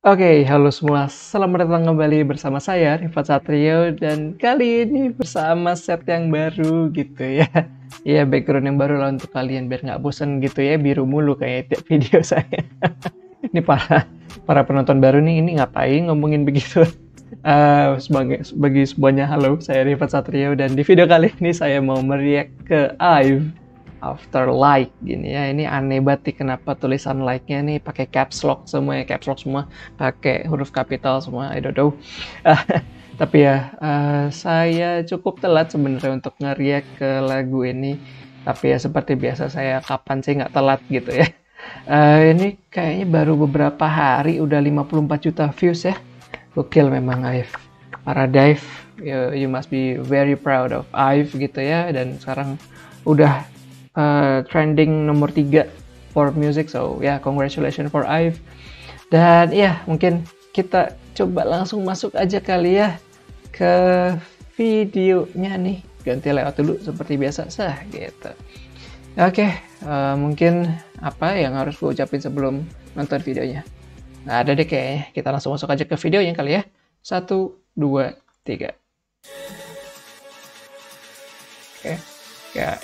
Oke, halo semua. Selamat datang kembali bersama saya, Rifat Satrio, dan kali ini bersama set yang baru gitu ya. Iya, background yang baru lah untuk kalian biar nggak bosen gitu ya, biru mulu kayak tiap video saya. Ini para penonton baru nih, ini ngapain ngomongin begitu? Bagi semuanya, halo, saya Rifat Satrio, dan di video kali ini saya mau mereact ke IVE After Like gini ya. Ini aneh banget nih, kenapa tulisan like-nya nih pakai caps lock semua ya, caps lock semua, pakai huruf kapital semua, I don't know. Tapi ya, saya cukup telat sebenarnya untuk ngeriak ke lagu ini. Tapi ya seperti biasa, saya kapan sih nggak telat gitu ya. Ini kayaknya baru beberapa hari udah 54 juta views ya. Gokil memang IVE. Para dive, you must be very proud of IVE gitu ya. Dan sekarang udah trending nomor 3 for music, so ya, congratulations for IVE. Dan ya, mungkin kita coba langsung masuk aja kali ya ke videonya nih. Ganti layout dulu seperti biasa gitu. Oke, mungkin apa yang harus gue ucapin sebelum nonton videonya? Nggak ada deh kayaknya. Kita langsung masuk aja ke videonya kali ya. 1, 2, 3. Oke, ya.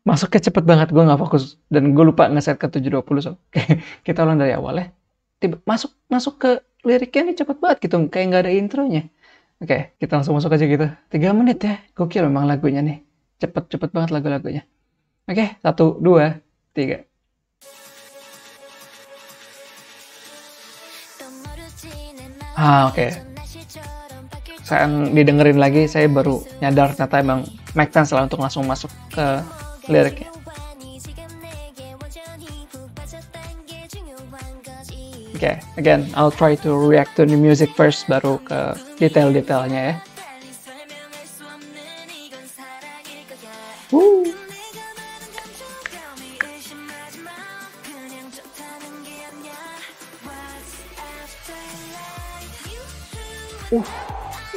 Masuknya cepet banget, gue nggak fokus dan gue lupa ngeset ke 720, so kita ulang dari awal ya. Masuk ke liriknya nih cepet banget gitu, kayak nggak ada intronya. Oke, kita langsung masuk aja gitu. 3 menit ya, gokil memang lagunya nih, cepet banget lagunya. Oke, 1, 2, 3. Oke. Saya didengerin lagi, saya baru nyadar ternyata emang make sense lah untuk langsung masuk ke liriknya. Okay, again, I'll try to react to the music first, baru ke detail-detailnya ya. Woo.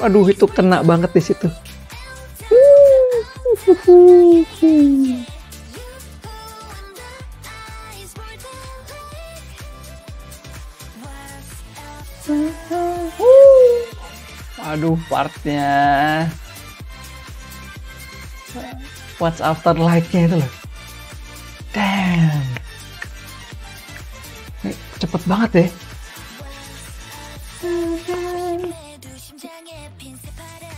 Aduh, itu kena banget di situ. Aduh, partnya What's After Like-nya itu loh. Damn. Cepet banget deh.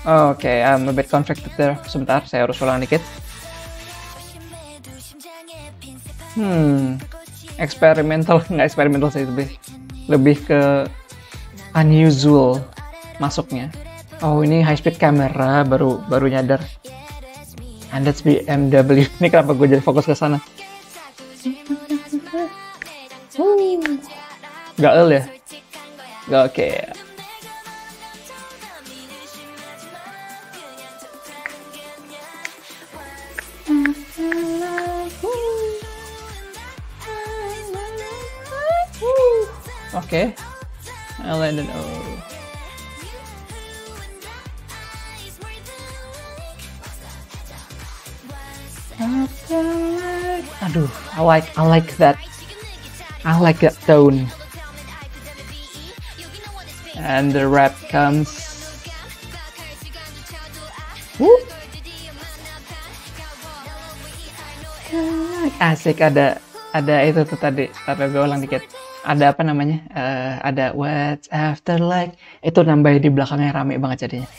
Oke, I'm a bit conflicted there. Sebentar, saya harus ulang dikit. Eksperimental, nggak eksperimental sih, lebih ke unusual masuknya. Oh, ini high speed camera, baru nyadar. And that's BMW. Ini kenapa gue jadi fokus ke sana? Gak ya? Gak oke. Oke. I don't know. Aduh, I like that. I like that tone. And the rap comes. Woo. Asik, ada itu tuh tadi. Tapi gue ulang dikit. Ada apa namanya? Ada What's After Like. Itu nambahin di belakangnya, rame banget jadinya.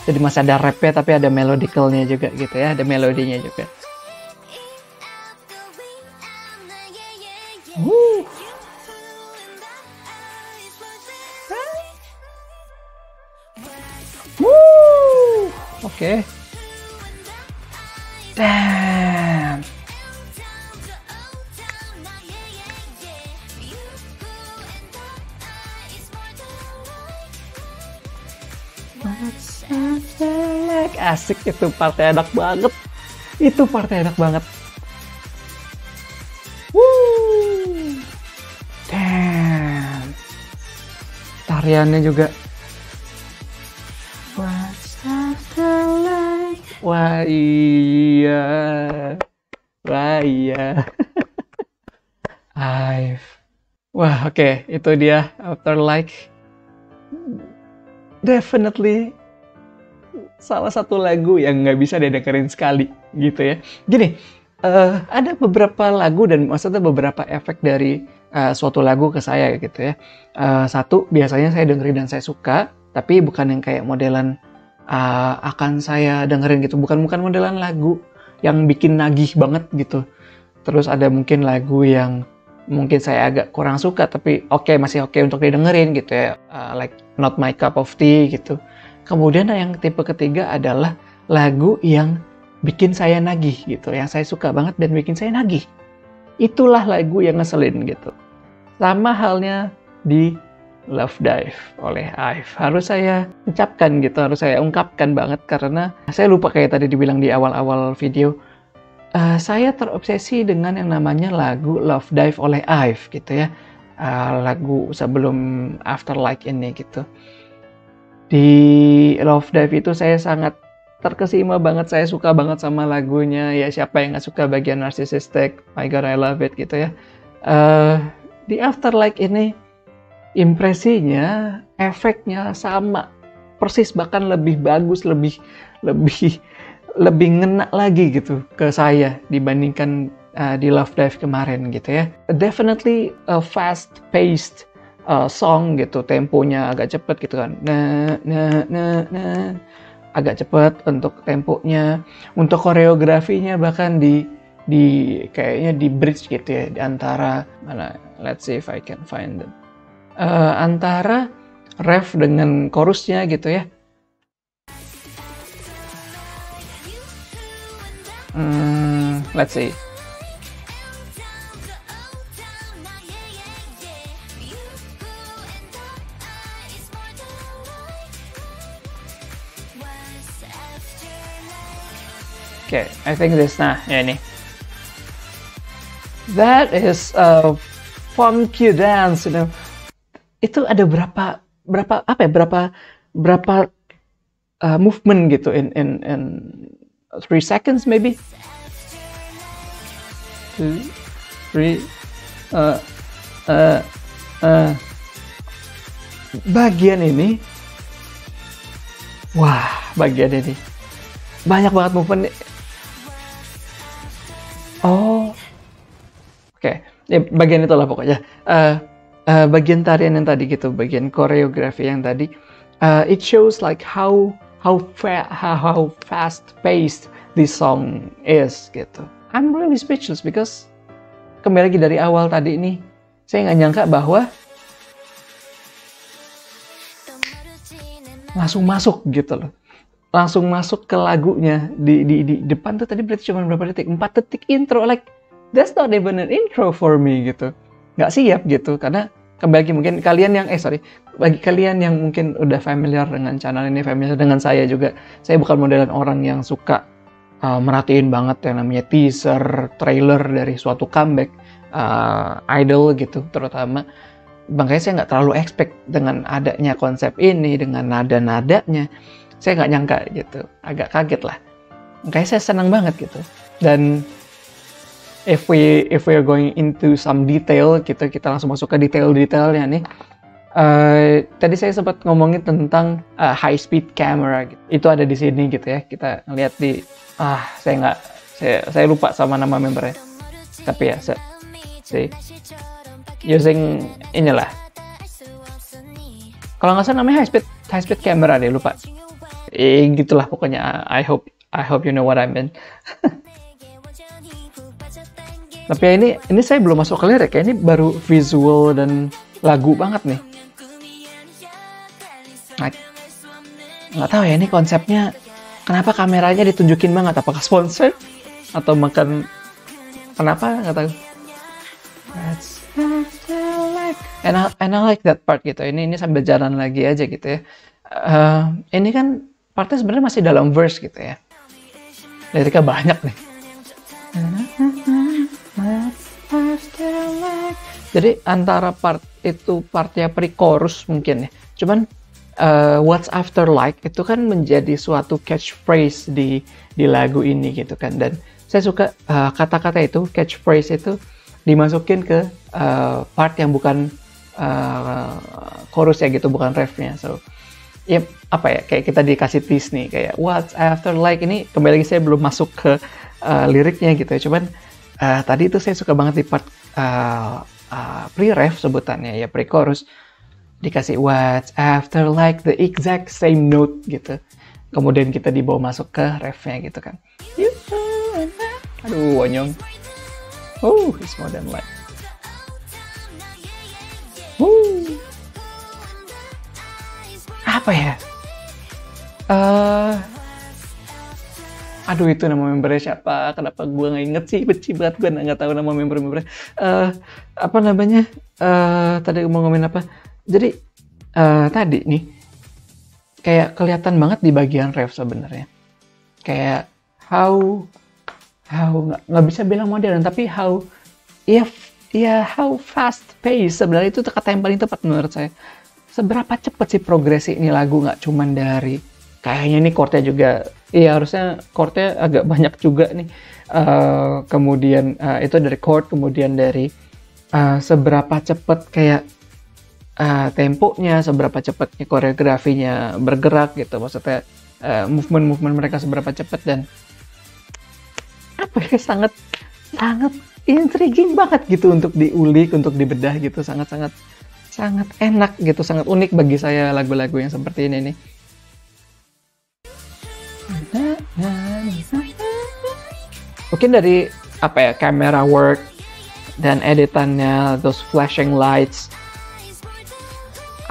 Jadi masih ada rapnya tapi ada melodicalnya juga gitu ya, ada melodinya juga. Oke. Damn. Asik, itu partnya enak banget. Itu partnya enak banget. Damn. Tariannya juga Wah iya, wah iya. I've. Wah oke, itu dia Afterlife. Definitely salah satu lagu yang nggak bisa didengerin sekali gitu ya. Gini, ada beberapa lagu dan maksudnya beberapa efek dari suatu lagu ke saya gitu ya. Satu, biasanya saya dengerin dan saya suka, tapi bukan yang kayak modelan akan saya dengerin gitu. Bukan modelan lagu yang bikin nagih banget gitu. Terus ada mungkin lagu yang mungkin saya agak kurang suka, tapi masih oke untuk didengerin gitu ya. Like Not My Cup of Tea gitu. Kemudian yang tipe ketiga adalah lagu yang bikin saya nagih gitu, yang saya suka banget dan bikin saya nagih. Itulah lagu yang ngeselin gitu. Sama halnya di Love Dive oleh IVE. Harus saya ucapkan gitu, harus saya ungkapkan banget karena saya lupa kayak tadi dibilang di awal-awal video. Saya terobsesi dengan yang namanya lagu Love Dive oleh IVE gitu ya. Lagu sebelum Afterlife ini gitu. Di Love Dive itu saya sangat terkesima banget, saya suka banget sama lagunya. Ya siapa yang gak suka bagian narcissistic, My God I Love It gitu ya. Di Afterlife ini impresinya, efeknya sama persis, bahkan lebih bagus, lebih ngena lagi gitu ke saya dibandingkan di Love Dive kemarin gitu ya. Definitely a fast paced song gitu, temponya agak cepet gitu kan. Agak cepet untuk temponya, untuk koreografinya bahkan di kayaknya di bridge gitu ya, di antara mana, let's see if I can find it. Antara ref dengan chorusnya gitu ya. Let's see. Okay, I think this. Nah, ya ini. That is a funky dance, you know. Itu ada berapa movement gitu in 3 seconds maybe. 2, 3. Bagian ini. Wah, bagian ini. Banyak banget movement. Oh, oke. Ya, bagian itulah pokoknya. Bagian tarian yang tadi gitu, bagian koreografi yang tadi, it shows like how fast paced this song is gitu. I'm really speechless because kembali lagi dari awal tadi nih, saya nggak nyangka bahwa langsung masuk gitu loh. Langsung masuk ke lagunya di depan tuh tadi berarti cuma berapa detik? 4 detik intro, like that's not even an intro for me gitu. Nggak siap gitu, karena kembali mungkin kalian yang bagi kalian yang mungkin udah familiar dengan channel ini, familiar dengan saya juga, saya bukan modelan orang yang suka merhatiin banget yang namanya teaser, trailer dari suatu comeback idol gitu terutama. Makanya saya nggak terlalu expect dengan adanya konsep ini, dengan nada-nadanya. Saya nggak nyangka gitu, agak kaget lah. Makanya saya senang banget gitu. Dan if we are going into some detail, kita langsung masuk ke detail-detailnya nih. Tadi saya sempat ngomongin tentang high speed camera gitu. Itu ada di sini gitu ya. Kita ngeliat di saya lupa sama nama membernya. Tapi ya using inilah. Kalau nggak salah namanya high speed camera deh, lupa. Gitulah pokoknya. I hope you know what I mean. Tapi ya ini saya belum masuk ke lirik ya, ini baru visual dan lagu banget nih. Nggak tahu ya ini konsepnya, kenapa kameranya ditunjukin banget, apakah sponsor atau makan kenapa, nggak tahu. And I like that part gitu. Ini sambil jalan lagi aja gitu ya. Ini kan partnya sebenarnya masih dalam verse gitu ya. Liriknya banyak nih. Jadi antara partnya pre-chorus mungkin ya. Cuman What's After Like itu kan menjadi suatu catchphrase di lagu ini gitu kan, dan saya suka kata-kata itu, catchphrase itu dimasukin ke part yang bukan chorus ya gitu, bukan refnya. So ya apa ya, kayak kita dikasih tease nih kayak What's After Like, ini kembali lagi saya belum masuk ke liriknya gitu ya, cuman tadi itu saya suka banget di part pre-ref sebutannya ya, pre-chorus dikasih What's After Like, the exact same note gitu, kemudian kita dibawa masuk ke refnya gitu kan. Aduh, Wonyong. It's more than life. Apa ya? Aduh, itu nama membernya siapa? Kenapa gue nggak inget sih? Benci banget gue nggak tahu nama membernya. Apa namanya? Tadi mau ngomongin apa? Jadi tadi nih kayak kelihatan banget di bagian ref sebenarnya. Kayak how nggak bisa bilang modern, tapi how fast pace sebenarnya, itu kata yang paling tepat menurut saya. Seberapa cepat sih progresi ini lagu, nggak cuman dari kayaknya nih chordnya juga, iya harusnya chordnya agak banyak juga nih. Kemudian itu dari chord, kemudian dari seberapa cepat kayak temponya, seberapa cepatnya koreografinya bergerak gitu, maksudnya movement mereka seberapa cepat, dan apa ya, sangat intriguing banget gitu untuk diulik, untuk dibedah gitu, sangat enak gitu, sangat unik bagi saya lagu-lagu yang seperti ini nih. Mungkin dari apa ya, camera work dan editannya, those flashing lights,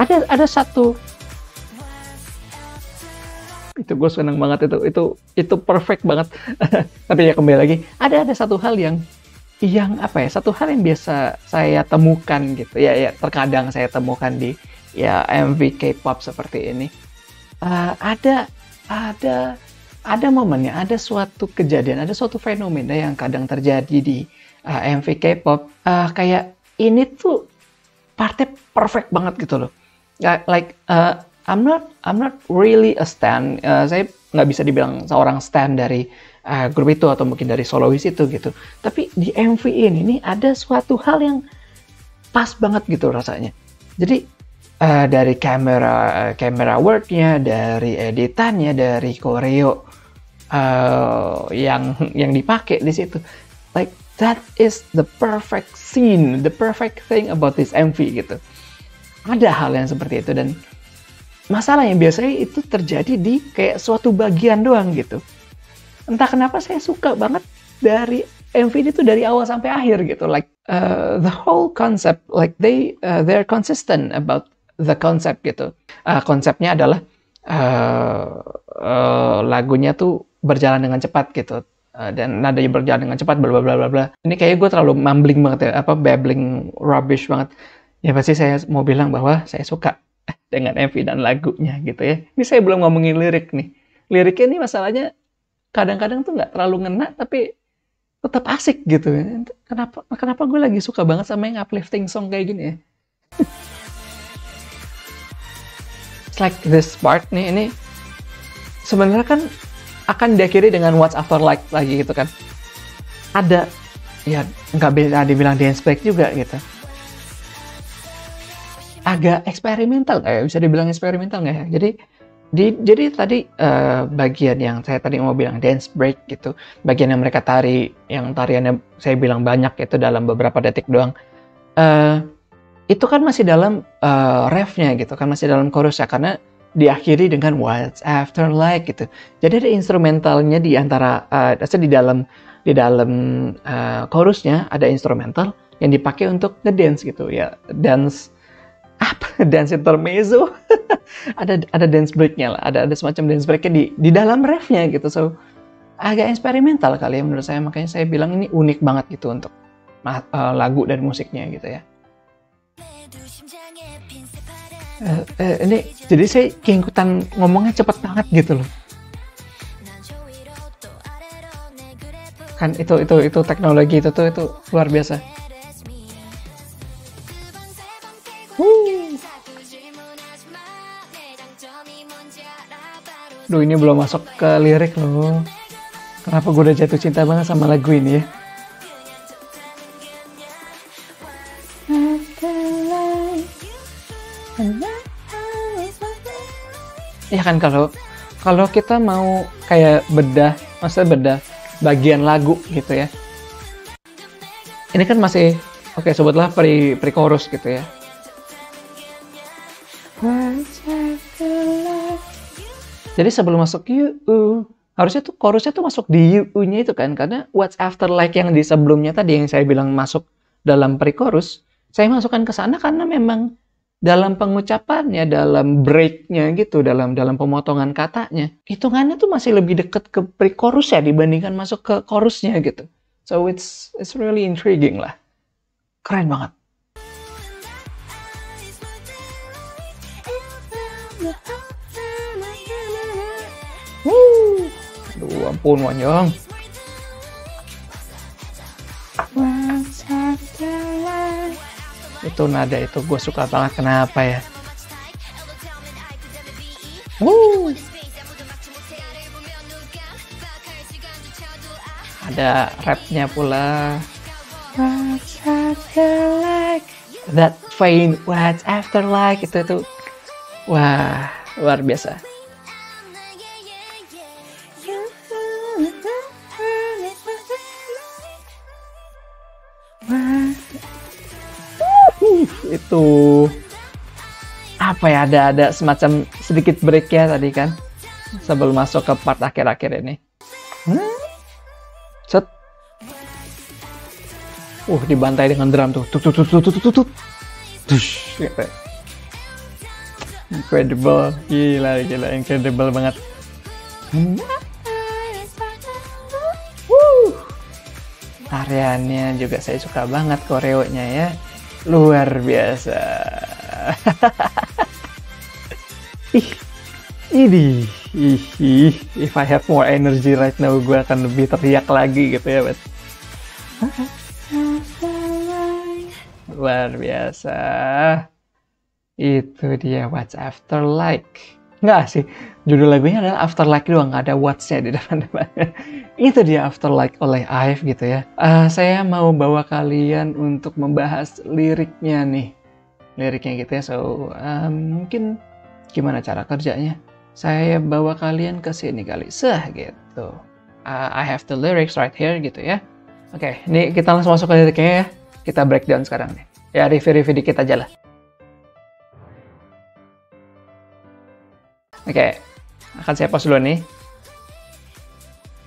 ada satu, itu gue seneng banget, itu perfect banget. Tapi ya kembali lagi, ada satu hal yang apa ya, satu hal yang biasa saya temukan gitu ya, terkadang saya temukan di ya MV K-pop seperti ini. Ada momennya, ada suatu kejadian, ada suatu fenomena yang kadang terjadi di MV K-pop, kayak ini tuh partnya perfect banget gitu loh. Like I'm not really a stan. Saya nggak bisa dibilang seorang stan dari grup itu atau mungkin dari solois itu gitu. Tapi di MV ini nih ada suatu hal yang pas banget gitu rasanya. Jadi dari camera worknya, dari editannya, dari koreo yang dipakai di situ, like that is the perfect scene, the perfect thing about this MV gitu. Ada hal yang seperti itu, dan masalah yang biasanya itu terjadi di kayak suatu bagian doang gitu. Entah kenapa saya suka banget dari MV ini tuh dari awal sampai akhir gitu. Like the whole concept, like they're consistent about the concept gitu. Konsepnya adalah lagunya tuh berjalan dengan cepat gitu. Dan nadanya berjalan dengan cepat, bla bla bla bla. Ini kayaknya gue terlalu mumbling banget ya, babbling rubbish banget. Ya pasti saya mau bilang bahwa saya suka dengan MV dan lagunya gitu ya. Ini saya belum ngomongin lirik nih. Liriknya ini masalahnya kadang-kadang tuh nggak terlalu ngena, tapi tetap asik gitu. Kenapa gue lagi suka banget sama yang uplifting song kayak gini ya. It's like this part nih, ini sebenarnya kan akan diakhiri dengan What's After Like lagi gitu kan. Ada, ya nggak bisa dibilang dance break juga gitu. Agak eksperimental, bisa dibilang eksperimental nggak ya? Jadi tadi bagian yang saya tadi mau bilang dance break gitu, bagian yang mereka yang tariannya saya bilang banyak itu dalam beberapa detik doang, itu kan masih dalam refnya gitu kan, masih dalam chorusnya, karena diakhiri dengan What's After Like gitu. Jadi ada instrumentalnya di antara, di dalam chorusnya ada instrumental yang dipakai untuk ngedance gitu ya, dance intermezzo. ada dance breaknya lah, ada semacam dance breaknya di dalam refnya gitu. So agak eksperimental kali ya menurut saya, makanya saya bilang ini unik banget gitu untuk lagu dan musiknya gitu ya. Ini jadi saya keikutan ngomongnya cepet banget gitu loh. Kan itu teknologi itu luar biasa. Duh, ini belum masuk ke lirik loh. Kenapa gue udah jatuh cinta banget sama lagu ini ya? Ya kan, kalau kita mau kayak maksudnya bedah bagian lagu gitu ya. Ini kan masih oke, sebutlah pre-chorus gitu ya. Jadi sebelum masuk you, harusnya tuh chorusnya tuh masuk di you-nya itu kan, karena what's after like yang di sebelumnya tadi yang saya bilang masuk dalam pre-chorus, saya masukkan ke sana karena memang dalam pengucapannya, dalam break-nya gitu, dalam pemotongan katanya, hitungannya tuh masih lebih dekat ke pre-chorus ya dibandingkan masuk ke chorusnya gitu. So it's really intriguing lah. Keren banget. Aduh, ampun, Wanyong. Itu nada itu gue suka banget, kenapa ya? Ada rapnya pula. What's after like? That faint what's after like itu. Wah, luar biasa. Itu apa ya, ada semacam sedikit break ya tadi kan sebelum masuk ke part akhir-akhir ini. Set. Dibantai dengan drum tuh. Dush, gitu. Incredible, gila, incredible banget. Tariannya juga saya suka banget, koreonya ya. Luar biasa. If I have more energy right now, gue akan lebih teriak lagi gitu ya, bet. Luar biasa. Itu dia What's After Like. Nggak sih, judul lagunya adalah After Like doang, nggak ada What's-nya di depan-depannya. Itu dia After Like oleh IVE gitu ya. Saya mau bawa kalian untuk membahas liriknya nih. Liriknya gitu ya, so mungkin gimana cara kerjanya? Saya bawa kalian ke sini kali, gitu. I have the lyrics right here gitu ya. Oke, ini kita langsung masuk ke liriknya ya. Kita breakdown sekarang nih. Ya, review dikit aja lah. Oke, akan saya pause dulu nih.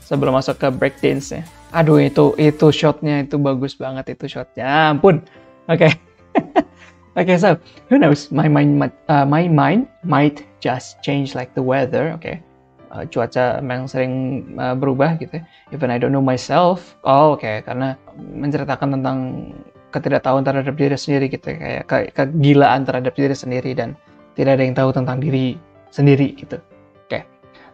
Sebelum masuk ke breakdance-nya. Aduh, itu shotnya itu bagus banget itu shotnya. Ampun. Oke. Oke, so who knows? My mind might just change like the weather. Oke. Cuaca memang sering berubah gitu ya. Even I don't know myself. Oke. Karena menceritakan tentang ketidaktahuan terhadap diri sendiri gitu ya. Kayak kegilaan terhadap diri sendiri dan tidak ada yang tahu tentang diri sendiri gitu. Oke.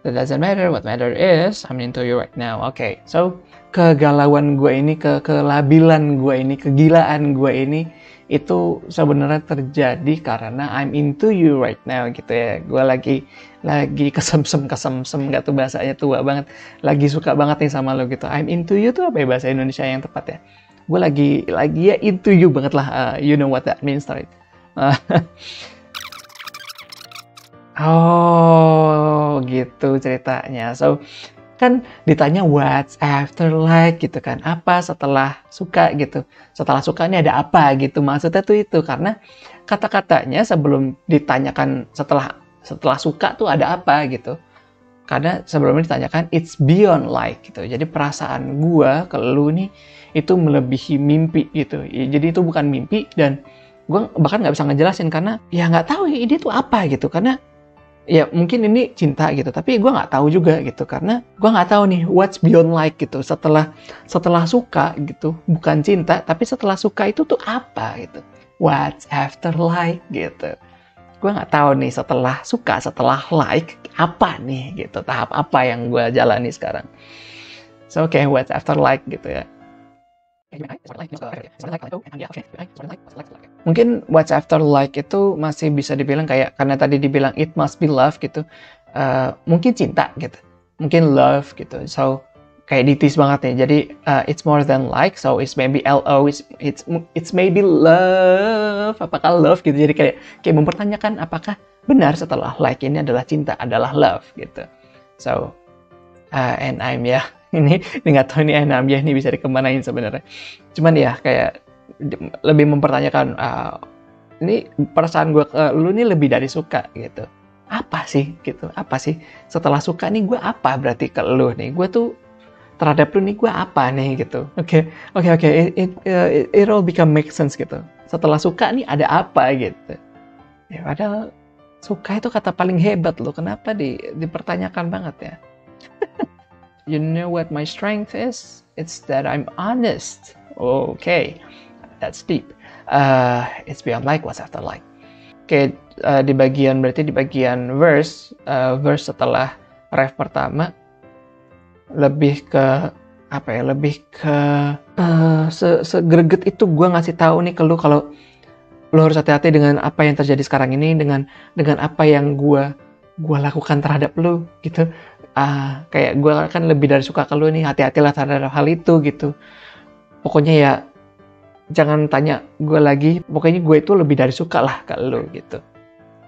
That doesn't matter. What matter is I'm into you right now. Oke. So kegalauan gue ini, kelabilan gue ini, kegilaan gue ini itu sebenarnya terjadi karena I'm into you right now gitu ya. Gue lagi kesemsem nggak tuh bahasanya tua banget. Lagi suka banget nih sama lo gitu. I'm into you tuh apa ya bahasa Indonesia yang tepat ya? Gue lagi ya into you banget lah. You know what that means, right? Oh, gitu ceritanya. So, kan ditanya what's after like gitu kan. Apa setelah suka gitu. Setelah suka ini ada apa gitu. Maksudnya tuh itu. Karena kata-katanya sebelum ditanyakan setelah suka tuh ada apa gitu. Karena sebelumnya ditanyakan it's beyond like gitu. Jadi perasaan gua ke lu nih itu melebihi mimpi gitu. Jadi itu bukan mimpi dan gua bahkan nggak bisa ngejelasin karena ya nggak tahu ini tuh apa gitu. Karena ya mungkin ini cinta gitu, tapi gue nggak tahu juga gitu karena gue nggak tahu nih what's beyond like gitu. Setelah suka gitu, bukan cinta, tapi setelah suka itu tuh apa gitu. What's after like gitu. Gue nggak tahu nih setelah suka, setelah like apa nih gitu, tahap apa yang gue jalani sekarang. So okay, what's after like gitu ya. Mungkin what's after like itu masih bisa dibilang kayak karena tadi dibilang it must be love gitu. mungkin cinta gitu, mungkin love gitu. So kayak ditis banget nih. Jadi it's more than like, so it's maybe LO, it's maybe love. Apakah love gitu? Jadi kayak mempertanyakan apakah benar setelah like ini adalah cinta, adalah love gitu. So and I'm ya ini nggak tahu ini and I'm ya ini bisa dikemanain sebenarnya. Cuman ya kayak lebih mempertanyakan ini perasaan gue ke lu nih lebih dari suka gitu. Apa sih gitu? Apa sih setelah suka nih gue apa berarti ke lu nih? Gue tuh terhadap lu nih gue apa nih gitu. Oke. It all become make sense gitu. Setelah suka nih ada apa gitu. Ya padahal suka itu kata paling hebat loh. Kenapa dipertanyakan banget ya? You know what my strength is? It's that I'm honest. Okay, that's deep. It's beyond like, what's after like. Oke, di bagian verse setelah ref pertama lebih ke apa ya? Lebih ke segreget itu gue ngasih tahu nih ke lu kalau lu harus hati-hati dengan apa yang terjadi sekarang ini, dengan apa yang gue lakukan terhadap lu gitu. Kayak gue kan lebih dari suka ke lu nih, hati-hatilah terhadap hal itu gitu. Pokoknya ya jangan tanya gue lagi, pokoknya gue itu lebih dari suka lah ke lu gitu.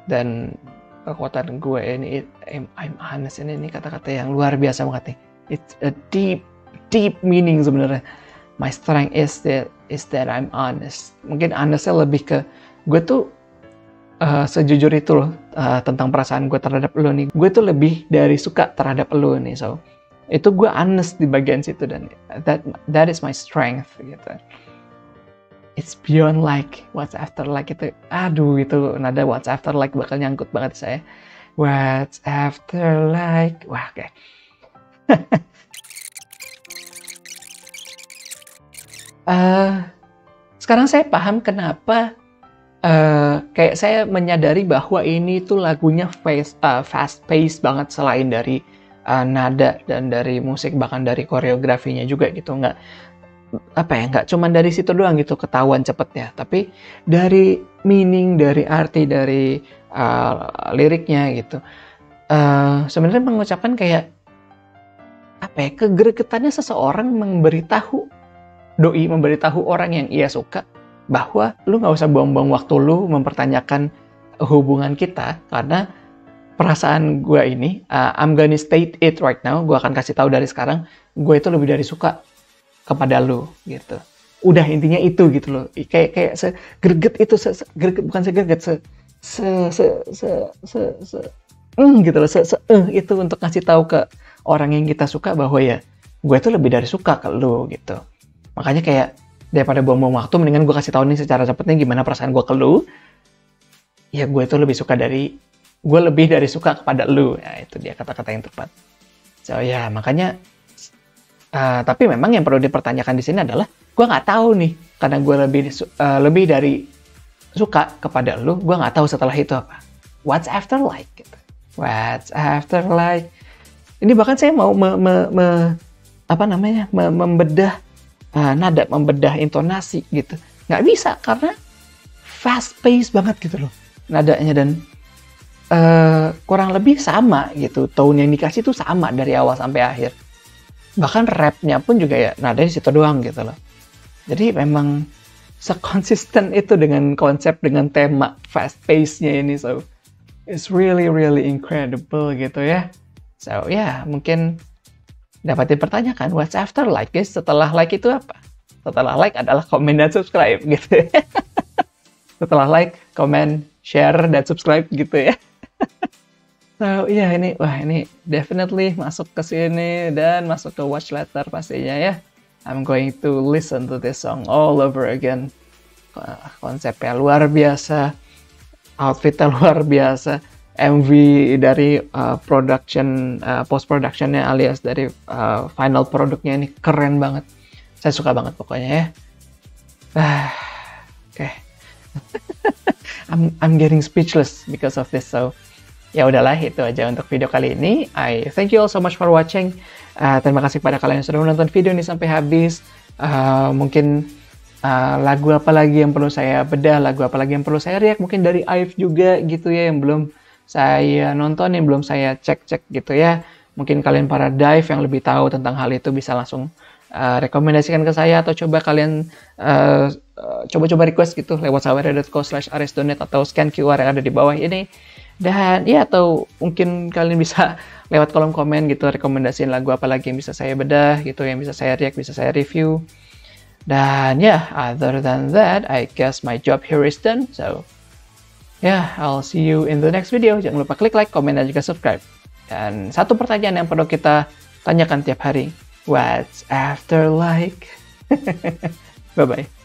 Dan kekuatan gue ini, I'm honest, ini kata-kata yang luar biasa banget nih. It's a deep meaning sebenarnya. My strength is that I'm honest. Mungkin honestnya lebih ke gue tuh sejujur itu loh tentang perasaan gue terhadap lo nih. Gue tuh lebih dari suka terhadap lo nih. So itu gue honest di bagian situ, dan that is my strength gitu. It's beyond like, what's after like itu. Aduh, itu nada what's after like bakal nyangkut banget saya. What's after like. Wah, oke. Sekarang saya paham kenapa kayak saya menyadari bahwa ini tuh lagunya fast pace banget, selain dari nada dan dari musik, bahkan dari koreografinya juga gitu. Nggak cuma dari situ doang gitu ketahuan cepetnya, tapi dari meaning, dari arti, dari liriknya gitu. Sebenarnya mengucapkan kayak apa ya, kegregetannya seseorang memberitahu orang yang ia suka bahwa lu nggak usah buang-buang waktu lu mempertanyakan hubungan kita, karena perasaan gue ini, I'm gonna state it right now, gue akan kasih tahu dari sekarang, gue itu lebih dari suka kepada lu gitu. Udah, intinya itu gitu loh. Kayak segreget itu, bukan segreget, gitu loh, itu untuk ngasih tahu ke orang yang kita suka bahwa ya gue itu lebih dari suka ke lu gitu. Makanya kayak daripada buang-buang waktu, mendingan gue kasih tahu nih secara cepetnya gimana perasaan gue ke lu. Ya gue itu lebih dari suka kepada lu. Ya itu dia kata-kata yang tepat. So ya makanya tapi memang yang perlu dipertanyakan di sini adalah gue nggak tahu nih, karena gue lebih dari suka kepada lu, gue nggak tahu setelah itu apa. What's after like gitu. What's after like. Ini bahkan saya mau membedah nada, membedah intonasi gitu. Nggak bisa karena fast pace banget gitu loh nadanya, dan kurang lebih sama gitu. Tone yang dikasih tuh sama dari awal sampai akhir. Bahkan rapnya pun juga ya nadanya di situ doang gitu loh. Jadi memang sekonsisten itu dengan konsep, dengan tema fast pace-nya ini. So it's really incredible gitu ya. So ya mungkin dapat dipertanyakan, what's after like guys? Setelah like itu apa? Setelah like adalah komen dan subscribe gitu ya. Setelah like, comment, share, dan subscribe gitu ya. So iya, ini definitely masuk ke sini dan masuk ke watch later pastinya ya. I'm going to listen to this song all over again. Konsepnya luar biasa, outfitnya luar biasa, MV dari post productionnya alias dari final produknya ini keren banget. Saya suka banget pokoknya ya. Oke. I'm getting speechless because of this. So ya udahlah, itu aja untuk video kali ini. I thank you all so much for watching. Terima kasih kepada kalian yang sudah menonton video ini sampai habis. Mungkin lagu apa lagi yang perlu saya bedah, lagu apa lagi yang perlu saya react, mungkin dari Ive juga gitu ya, yang belum saya nontonin, belum saya cek-cek gitu ya. Mungkin kalian para dive yang lebih tahu tentang hal itu bisa langsung rekomendasikan ke saya, atau coba kalian coba-coba request gitu lewat saweria.co/aresdonate atau scan QR yang ada di bawah ini. Dan ya, atau mungkin kalian bisa lewat kolom komen gitu rekomendasiin lagu apa lagi yang bisa saya bedah gitu, yang bisa saya react, bisa saya review. Dan ya, other than that, I guess my job here is done. So yeah, I'll see you in the next video. Jangan lupa klik like, komen, dan juga subscribe. Dan satu pertanyaan yang perlu kita tanyakan tiap hari. What's after like? Bye-bye.